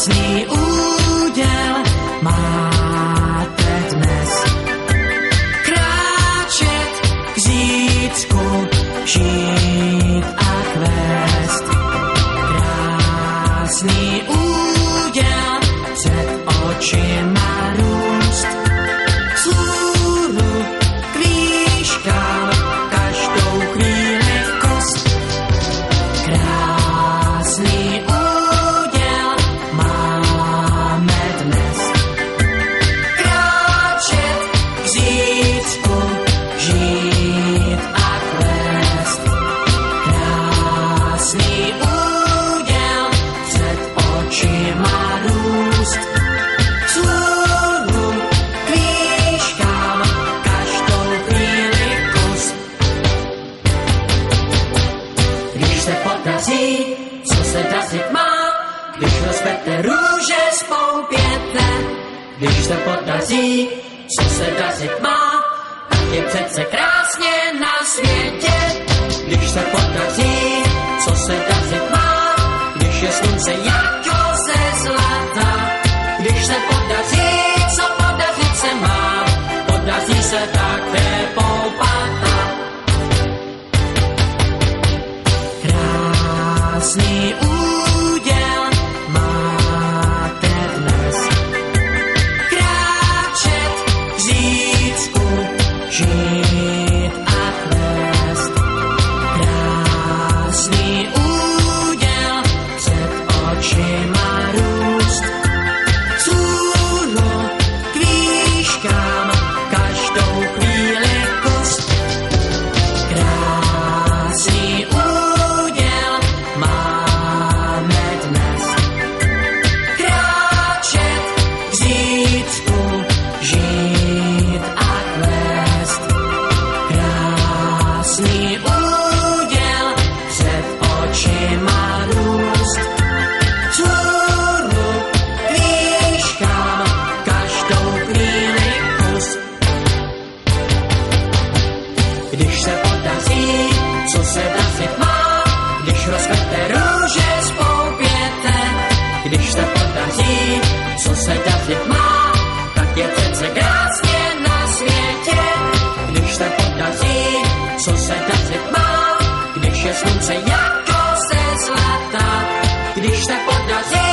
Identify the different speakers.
Speaker 1: Krásný úděl máte dnes. Kráčet k zítřku, žít a kvést. Krásný úděl před očima růst. Vzhůru k výškám každou chvíli kost. Krásný úděl máme dnes. Kráčet k zítřku, žít a kvést. Krásný úděl před očima růst. Vzhůru k výškám každou chvíli kus. Když se podaří, co se dařit má, když rozkvete růže spoupěte. Když se podaří, co se dařit má, tak je přece krásně na světě. Když se podaří, co se dařit má, když je slunce jako ze zlata. Když se podaří, co podařit se má, podaří se také poupata. Krásný úděl máte dnes. Kráčet k zítřku, žít a kvést. Krásný úděl před očima růst. Vzhůru k výškám každou chvíli kost. Krásný úděl máme dnes. Kráčet k zítřku, žít a kvést. Krásný úděl před očima růst. Vzhůru k výškám každou chvíli kus. Když se podaří, co se dařit má, když rozkvete růže spoupěte. Když se podaří, co se dařit má, tak je přece krásně na světě. Když se podaří, co se dařit má, když je slunce jako ze zlata. Když se podaří,